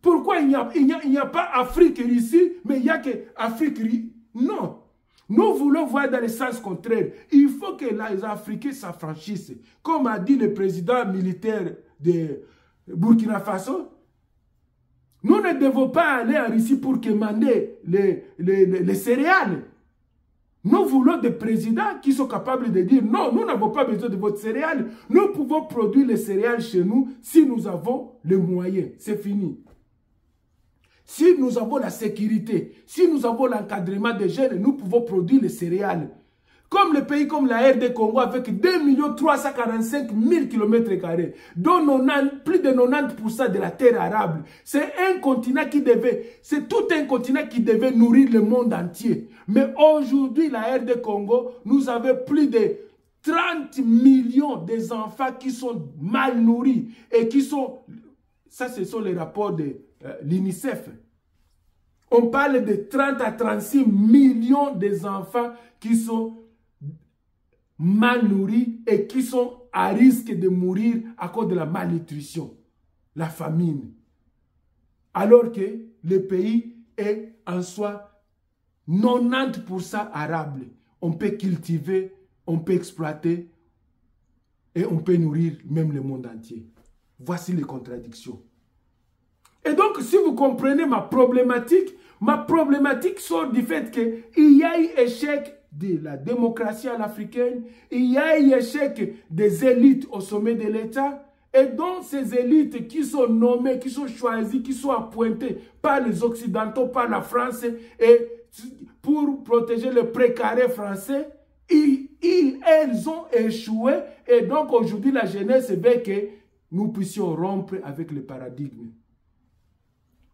Pourquoi il n'y a pas Afrique ici, mais il n'y a que Afrique? Non. Nous voulons voir dans le sens contraire. Il faut que les Africains s'affranchissent. Comme a dit le président militaire de Burkina Faso, nous ne devons pas aller en Russie pour commander les céréales. Nous voulons des présidents qui sont capables de dire non, nous n'avons pas besoin de votre céréales. Nous pouvons produire les céréales chez nous si nous avons les moyens. C'est fini. Si nous avons la sécurité, si nous avons l'encadrement des jeunes, nous pouvons produire les céréales. Comme les pays comme la RD Congo avec 2 345 000 km², dont plus de 90% de la terre arable. C'est un continent qui devait, c'est tout un continent qui devait nourrir le monde entier. Mais aujourd'hui, la RD Congo, nous avons plus de 30 millions d'enfants qui sont mal nourris et qui sont, ça ce sont les rapports de l'UNICEF. On parle de 30 à 36 millions d'enfants qui sont mal nourris et qui sont à risque de mourir à cause de la malnutrition, la famine. Alors que le pays est en soi 90% arable. On peut cultiver, on peut exploiter et on peut nourrir même le monde entier. Voici les contradictions. Et donc, si vous comprenez ma problématique sort du fait qu'il y a eu échec de la démocratie à l'africaine, il y a eu échec des élites au sommet de l'État, et donc ces élites qui sont nommées, qui sont choisies, qui sont appointées par les Occidentaux, par la France, et pour protéger le précaré français, elles ont échoué, et donc aujourd'hui la jeunesse veut que nous puissions rompre avec le paradigme.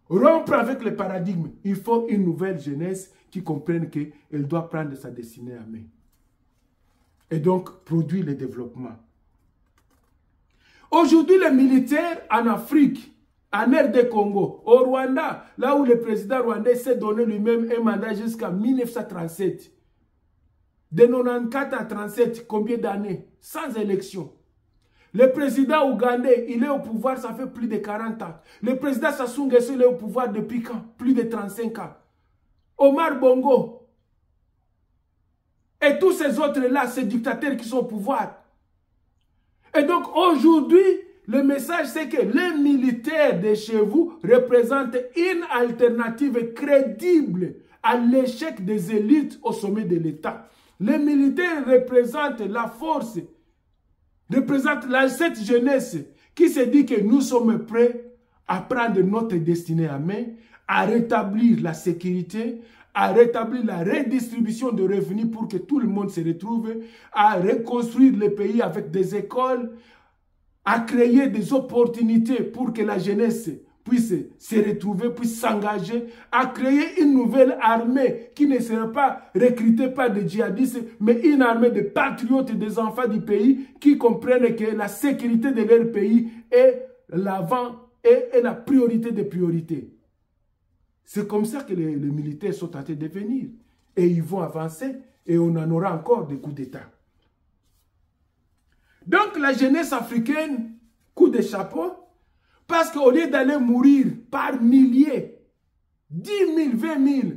Rompre avec le paradigme, il faut une nouvelle jeunesse qui comprenne qu'elle doit prendre sa destinée à main. Et donc, produire le développement. Aujourd'hui, les militaires en Afrique, en RD Congo, au Rwanda, là où le président rwandais s'est donné lui-même un mandat jusqu'à 1937. De 94 à 37, combien d'années? Sans élection. Le président ougandais, il est au pouvoir, ça fait plus de 40 ans. Le président Sassou Nguesso, il est au pouvoir depuis quand? Plus de 35 ans. Omar Bongo. Et tous ces autres-là, ces dictateurs qui sont au pouvoir. Et donc aujourd'hui, le message c'est que les militaires de chez vous représentent une alternative crédible à l'échec des élites au sommet de l'État. Les militaires représentent la force, représentent cette jeunesse qui se dit que nous sommes prêts à prendre notre destinée à main, à rétablir la sécurité, à rétablir la redistribution de revenus pour que tout le monde se retrouve, à reconstruire le pays avec des écoles, à créer des opportunités pour que la jeunesse puisse se retrouver, puisse s'engager, à créer une nouvelle armée qui ne sera pas recrutée par des djihadistes, mais une armée de patriotes et des enfants du pays qui comprennent que la sécurité de leur pays est l'avant et la priorité des priorités. C'est comme ça que les militaires sont en train de venir. Et ils vont avancer et on en aura encore des coups d'État. Donc la jeunesse africaine, coup de chapeau, parce qu'au lieu d'aller mourir par milliers, 10 000, 20 000,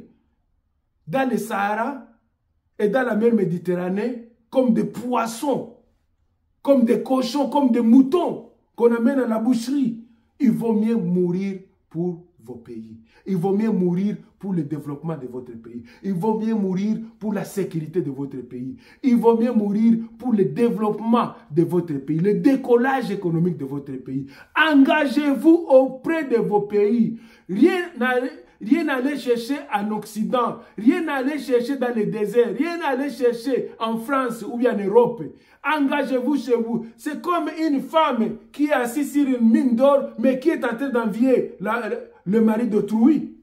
dans le Sahara et dans la mer Méditerranée, comme des poissons, comme des cochons, comme des moutons qu'on amène à la boucherie, il vaut mieux mourir pour vos pays. Il vaut mieux mourir pour le développement de votre pays. Il vaut mieux mourir pour la sécurité de votre pays. Il vaut mieux mourir pour le développement de votre pays, le décollage économique de votre pays. Engagez-vous auprès de vos pays. Rien à aller chercher en Occident, rien à aller chercher dans le désert, rien à aller chercher en France ou bien en Europe. Engagez-vous chez vous. C'est comme une femme qui est assise sur une mine d'or, mais qui est en train d'envier le mari d'autrui.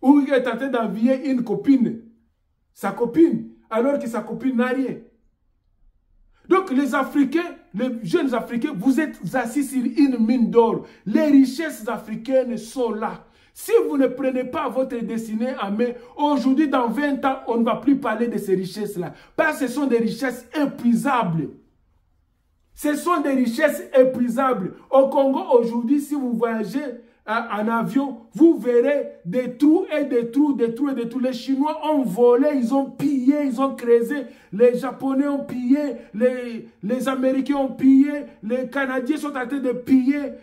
Ou il est en train d'envier une copine, sa copine, alors que sa copine n'a rien. Donc les Africains, les jeunes Africains, vous êtes assis sur une mine d'or. Les richesses africaines sont là. Si vous ne prenez pas votre destinée en main, aujourd'hui, dans 20 ans, on ne va plus parler de ces richesses-là. Parce que ce sont des richesses épuisables. Ce sont des richesses épuisables. Au Congo, aujourd'hui, si vous voyagez en avion, vous verrez des trous et des trous, des trous et des trous. Les Chinois ont volé, ils ont pillé, ils ont creusé. Les Japonais ont pillé, les Américains ont pillé, les Canadiens sont en train de piller,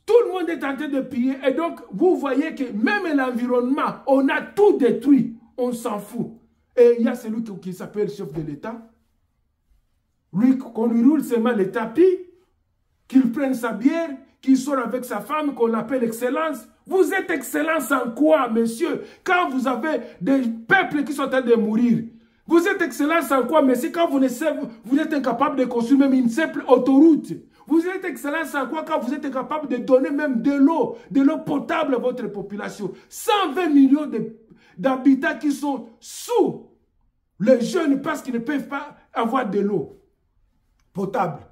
tout le monde est en train de piller. Et donc, vous voyez que même l'environnement, on a tout détruit. On s'en fout. Et il y a celui qui s'appelle le chef de l'État. Lui, qu'on lui roule seulement les tapis, qu'il prenne sa bière, qu'il sort avec sa femme, qu'on l'appelle excellence. Vous êtes excellence en quoi, monsieur? Quand vous avez des peuples qui sont en train de mourir. Vous êtes excellence en quoi, monsieur? Quand vous êtes incapable de construire même une simple autoroute. Vous êtes excellence en quoi quand vous êtes incapable de donner même de l'eau potable à votre population. 120 millions d'habitants qui sont sous les jeunes parce qu'ils ne peuvent pas avoir de l'eau potable.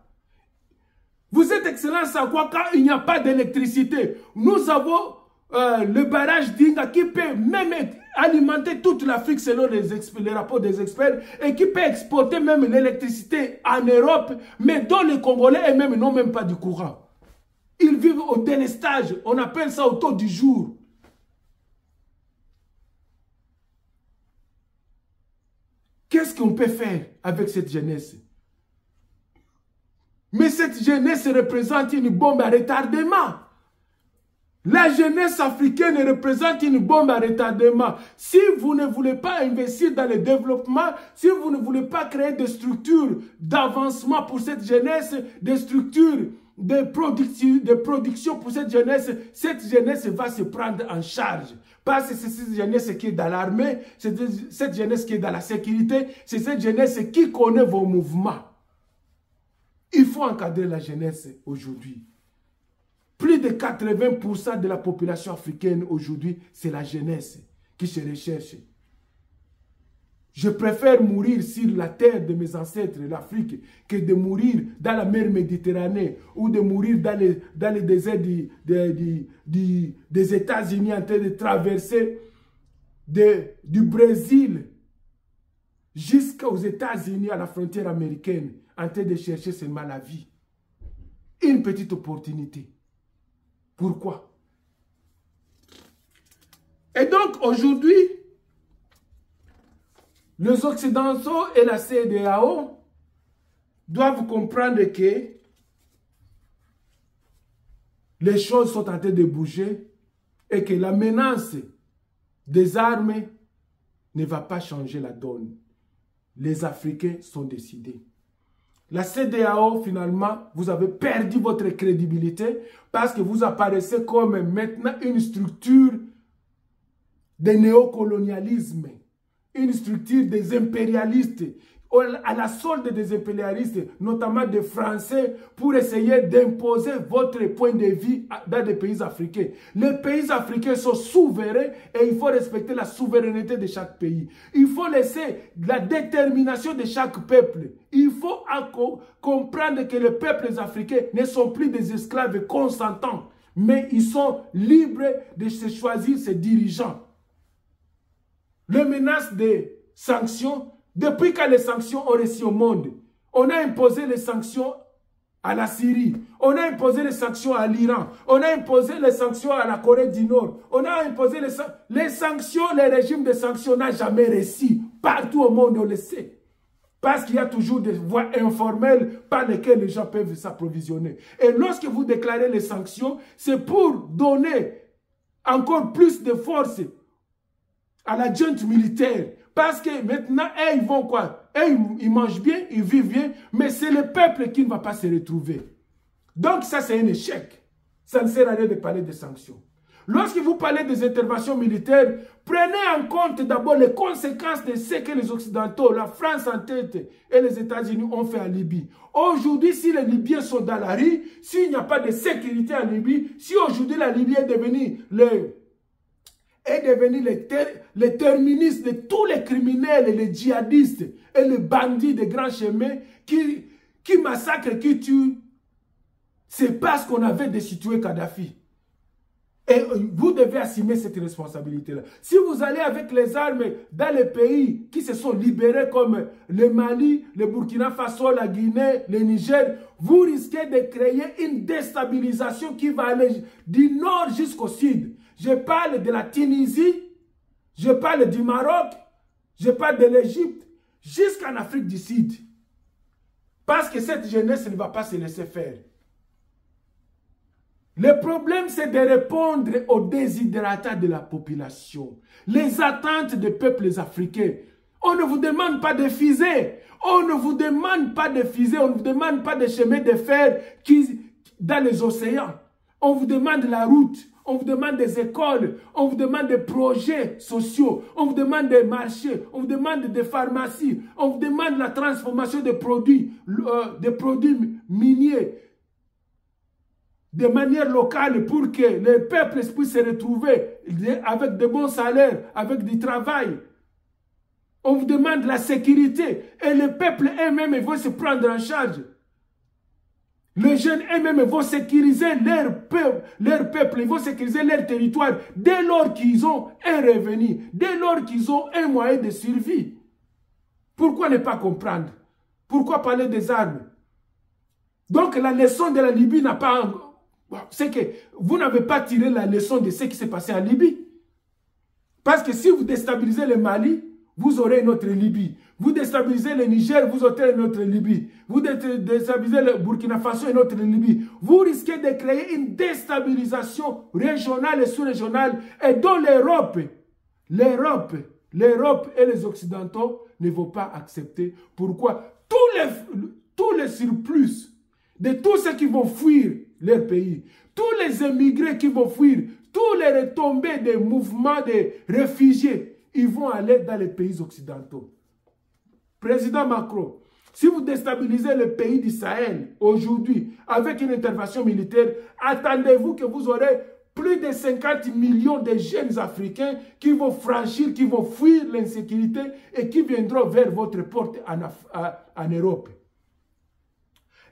Vous êtes excellence en quoi quand il n'y a pas d'électricité. Nous avons le barrage d'Inga qui peut même alimenter toute l'Afrique selon les rapports des experts et qui peut exporter même l'électricité en Europe, mais dont les Congolais eux-mêmes n'ont même pas du courant. Ils vivent au délestage, on appelle ça au taux du jour. Qu'est-ce qu'on peut faire avec cette jeunesse? Mais cette jeunesse représente une bombe à retardement. La jeunesse africaine représente une bombe à retardement. Si vous ne voulez pas investir dans le développement, si vous ne voulez pas créer des structures d'avancement pour cette jeunesse, des structures de production pour cette jeunesse va se prendre en charge. Parce que c'est cette jeunesse qui est dans l'armée, c'est cette jeunesse qui est dans la sécurité, c'est cette jeunesse qui connaît vos mouvements. Il faut encadrer la jeunesse aujourd'hui. Plus de 80% de la population africaine aujourd'hui, c'est la jeunesse qui se recherche. Je préfère mourir sur la terre de mes ancêtres, l'Afrique, que de mourir dans la mer Méditerranée ou de mourir dans les déserts des États-Unis en train de traverser du Brésil jusqu'aux États-Unis à la frontière américaine en train de chercher seulement la vie. Une petite opportunité. Pourquoi? Et donc, aujourd'hui, les Occidentaux et la CEDEAO doivent comprendre que les choses sont en train de bouger et que la menace des armes ne va pas changer la donne. Les Africains sont décidés. La CEDEAO, finalement, vous avez perdu votre crédibilité parce que vous apparaissez comme maintenant une structure de néocolonialisme, une structure des impérialistes, à la solde des impérialistes, notamment des Français, pour essayer d'imposer votre point de vue dans des pays africains. Les pays africains sont souverains et il faut respecter la souveraineté de chaque pays. Il faut laisser la détermination de chaque peuple. Il faut comprendre que les peuples africains ne sont plus des esclaves consentants, mais ils sont libres de se choisir ses dirigeants. Les menaces des sanctions, depuis que les sanctions ont réussi au monde, on a imposé les sanctions à la Syrie, on a imposé les sanctions à l'Iran, on a imposé les sanctions à la Corée du Nord, on a imposé les sanctions, les régimes de sanctions n'ont jamais réussi. Partout au monde, on le sait. Parce qu'il y a toujours des voies informelles par lesquelles les gens peuvent s'approvisionner. Et lorsque vous déclarez les sanctions, c'est pour donner encore plus de force à la junte militaire. Parce que maintenant, ils vont quoi? Ils mangent bien, ils vivent bien, mais c'est le peuple qui ne va pas se retrouver. Donc ça, c'est un échec. Ça ne sert à rien de parler de sanctions. Lorsque vous parlez des interventions militaires, prenez en compte d'abord les conséquences de ce que les Occidentaux, la France en tête et les États-Unis ont fait en Libye. Aujourd'hui, si les Libyens sont dans la rue, s'il n'y a pas de sécurité en Libye, si aujourd'hui la Libye est devenue est devenu le terminus de tous les criminels, les djihadistes et les bandits de grands chemins qui massacrent, qui tuent. C'est parce qu'on avait destitué Kadhafi. Et vous devez assumer cette responsabilité-là. Si vous allez avec les armes dans les pays qui se sont libérés comme le Mali, le Burkina Faso, la Guinée, le Niger, vous risquez de créer une déstabilisation qui va aller du nord jusqu'au sud. Je parle de la Tunisie, je parle du Maroc, je parle de l'Égypte, jusqu'en Afrique du Sud. Parce que cette jeunesse ne va pas se laisser faire. Le problème, c'est de répondre aux desiderata de la population, les attentes des peuples africains. On ne vous demande pas de fusées, on ne vous demande pas de fusées, on ne vous demande pas de chemins de fer dans les océans. On vous demande la route, on vous demande des écoles, on vous demande des projets sociaux, on vous demande des marchés, on vous demande des pharmacies, on vous demande la transformation des produits miniers, de manière locale pour que les peuples puissent se retrouver avec de bons salaires, avec du travail. On vous demande la sécurité et les peuples eux-mêmes vont se prendre en charge. Les jeunes eux-mêmes vont sécuriser leur peuple, ils vont sécuriser leur territoire dès lors qu'ils ont un revenu, dès lors qu'ils ont un moyen de survie. Pourquoi ne pas comprendre? Pourquoi parler des armes? Donc la leçon de la Libye n'a pas... C'est que vous n'avez pas tiré la leçon de ce qui s'est passé en Libye. Parce que si vous déstabilisez le Mali, vous aurez une autre Libye. Vous déstabilisez le Niger, vous aurez une autre Libye. Vous déstabilisez le Burkina Faso, une autre Libye. Vous risquez de créer une déstabilisation régionale et sous-régionale et dont l'Europe et les Occidentaux ne vont pas accepter. Pourquoi? Tous les surplus de tous ceux qui vont fuir leur pays, tous les émigrés qui vont fuir, tous les retombées des mouvements de réfugiés, ils vont aller dans les pays occidentaux. Président Macron, si vous déstabilisez le pays du Sahel aujourd'hui avec une intervention militaire, attendez-vous que vous aurez plus de 50 millions de jeunes Africains qui vont franchir, qui vont fuir l'insécurité et qui viendront vers votre porte en Europe.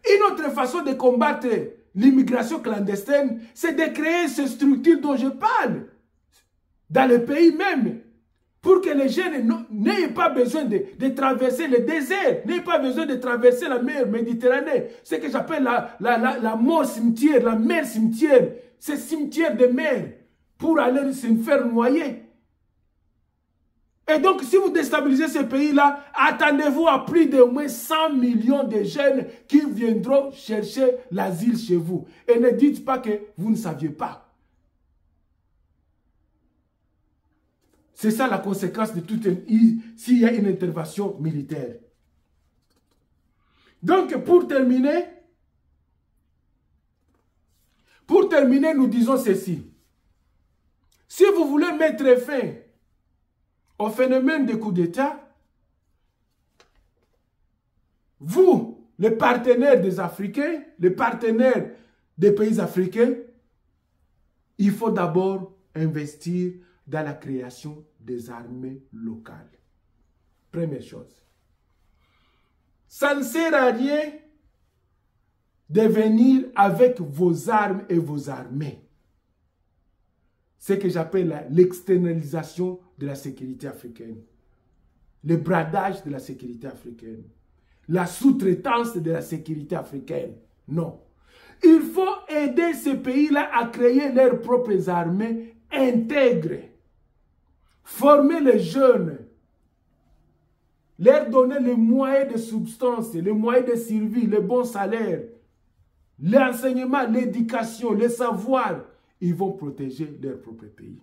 Une autre façon de combattre l'immigration clandestine, c'est de créer ces structures dont je parle dans le pays même, pour que les jeunes n'aient pas besoin de traverser le désert, n'aient pas besoin de traverser la mer Méditerranée, ce que j'appelle la mort cimetière, la mer cimetière, ce cimetière de mer, pour aller se faire noyer. Et donc, si vous déstabilisez ce pays-là, attendez-vous à plus d'au moins 100 millions de jeunes qui viendront chercher l'asile chez vous. Et ne dites pas que vous ne saviez pas. C'est ça la conséquence de s'il y a une intervention militaire. Donc, pour terminer, nous disons ceci. Si vous voulez mettre fin au phénomène des coups d'État, vous, les partenaires des Africains, les partenaires des pays africains, il faut d'abord investir dans la création des armées locales. Première chose. Ça ne sert à rien de venir avec vos armes et vos armées. Ce que j'appelle l'externalisation de la sécurité africaine. Le bradage de la sécurité africaine. La sous-traitance de la sécurité africaine. Non. Il faut aider ces pays-là à créer leurs propres armées intègres. Former les jeunes. Leur donner les moyens de subsistance, les moyens de survie, les bons salaires. L'enseignement, l'éducation, le savoir. Ils vont protéger leur propre pays.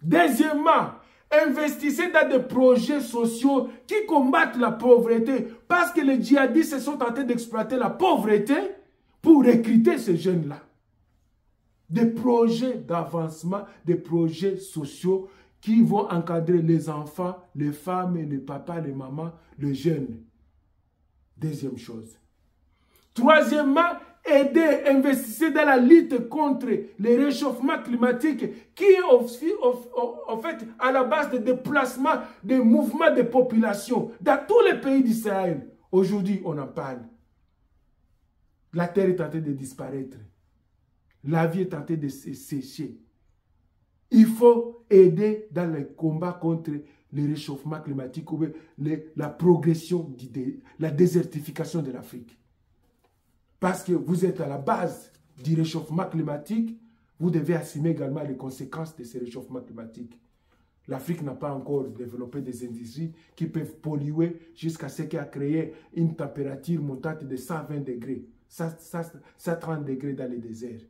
Deuxièmement, investissez dans des projets sociaux qui combattent la pauvreté, parce que les djihadistes sont en train d'exploiter la pauvreté pour recruter ces jeunes-là. Des projets d'avancement, des projets sociaux qui vont encadrer les enfants, les femmes, les papas, les mamans, les jeunes. Deuxième chose. Troisièmement, aidez, investissez dans la lutte contre le réchauffement climatique qui est en fait à la base des déplacements, des mouvements de population dans tous les pays d'Israël. Aujourd'hui, on en parle. La terre est en train de disparaître. La vie est en train de se sécher. Il faut aider dans le combat contre le réchauffement climatique ou la progression, la désertification de l'Afrique. Parce que vous êtes à la base du réchauffement climatique, vous devez assumer également les conséquences de ce réchauffement climatique. L'Afrique n'a pas encore développé des industries qui peuvent polluer jusqu'à ce qui a créé une température montante de 120 degrés, 130 degrés dans les déserts.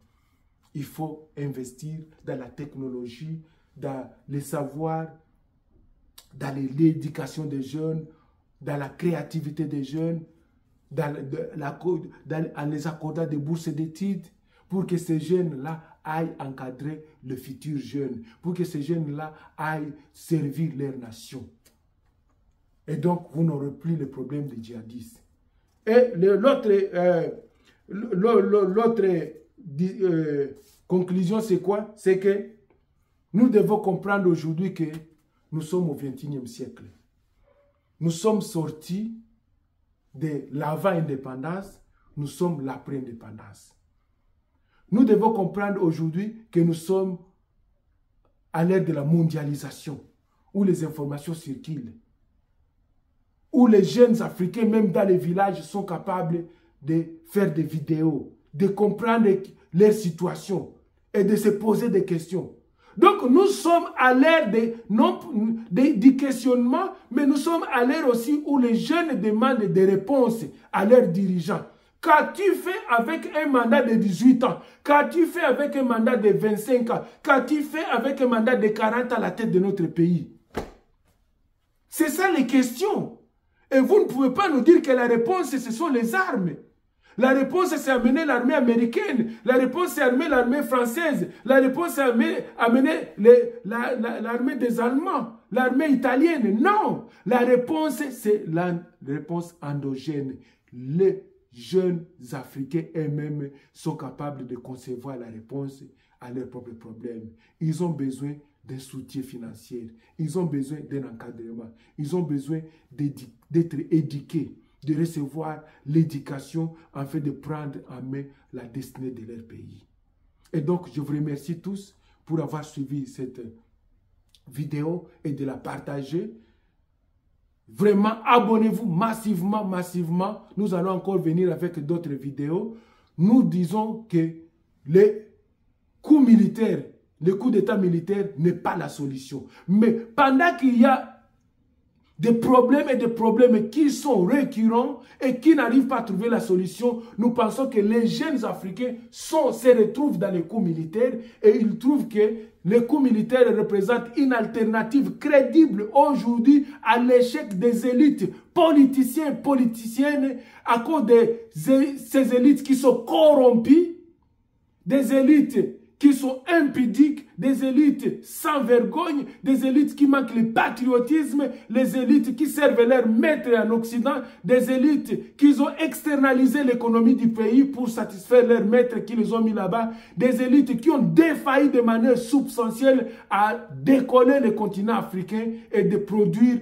Il faut investir dans la technologie, dans les savoirs, dans l'éducation des jeunes, dans la créativité des jeunes, en les accordant des bourses d'études, pour que ces jeunes-là aillent encadrer le futur jeune, pour que ces jeunes-là aillent servir leur nation. Et donc, vous n'aurez plus le problème des djihadistes. Et l'autre conclusion, c'est quoi? C'est que nous devons comprendre aujourd'hui que nous sommes au XXIe siècle. Nous sommes sortis de l'avant-indépendance, nous sommes l'après-indépendance. Nous devons comprendre aujourd'hui que nous sommes à l'ère de la mondialisation, où les informations circulent, où les jeunes Africains, même dans les villages, sont capables de faire des vidéos, de comprendre leur situation et de se poser des questions. Donc nous sommes à l'ère du questionnement, mais nous sommes à l'ère aussi où les jeunes demandent des réponses à leurs dirigeants. Qu'as-tu fait avec un mandat de 18 ans? Qu'as-tu fait avec un mandat de 25 ans? Qu'as-tu fait avec un mandat de 40 ans à la tête de notre pays? C'est ça les questions. Et vous ne pouvez pas nous dire que la réponse, ce sont les armes. La réponse, c'est amener l'armée américaine. La réponse, c'est amener l'armée française. La réponse, c'est amener l'armée des Allemands, l'armée italienne. Non! La réponse, c'est la réponse endogène. Les jeunes Africains eux-mêmes sont capables de concevoir la réponse à leurs propres problèmes. Ils ont besoin d'un soutien financier. Ils ont besoin d'un encadrement. Ils ont besoin d'être éduqués, de recevoir l'éducation afin de prendre en main la destinée de leur pays. Et donc, je vous remercie tous pour avoir suivi cette vidéo et de la partager. Vraiment, abonnez-vous massivement, massivement. Nous allons encore venir avec d'autres vidéos. Nous disons que les coups militaires, le coup d'État militaire n'est pas la solution. Mais pendant qu'il y a des problèmes et des problèmes qui sont récurrents et qui n'arrivent pas à trouver la solution, nous pensons que les jeunes Africains se retrouvent dans les coups militaires et ils trouvent que les coups militaires représentent une alternative crédible aujourd'hui à l'échec des élites politiciens, politiciennes à cause de ces élites qui sont corrompues, des élites qui sont impudiques, des élites sans vergogne, des élites qui manquent le patriotisme, les élites qui servent leurs maîtres en Occident, des élites qui ont externalisé l'économie du pays pour satisfaire leurs maîtres qui les ont mis là-bas, des élites qui ont défailli de manière substantielle à décoller le continent africain et de produire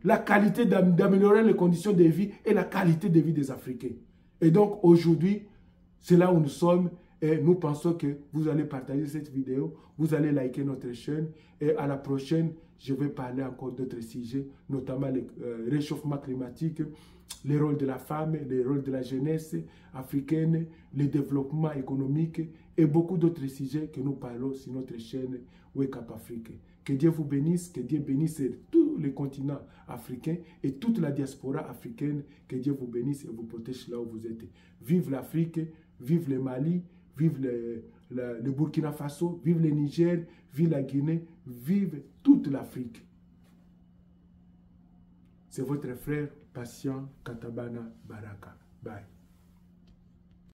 la qualité d'améliorer les conditions de vie et la qualité de vie des Africains. Et donc aujourd'hui, c'est là où nous sommes. Et nous pensons que vous allez partager cette vidéo, vous allez liker notre chaîne et à la prochaine, je vais parler encore d'autres sujets, notamment le réchauffement climatique, le rôle de la femme, le rôle de la jeunesse africaine, le développement économique et beaucoup d'autres sujets que nous parlons sur notre chaîne Wake Up Afrique. Que Dieu vous bénisse, que Dieu bénisse tout le continent africain et toute la diaspora africaine. Que Dieu vous bénisse et vous protège là où vous êtes. Vive l'Afrique, vive le Mali, vive le Burkina Faso, vive le Niger, vive la Guinée, vive toute l'Afrique. C'est votre frère Patient Katabana Baraka. Bye.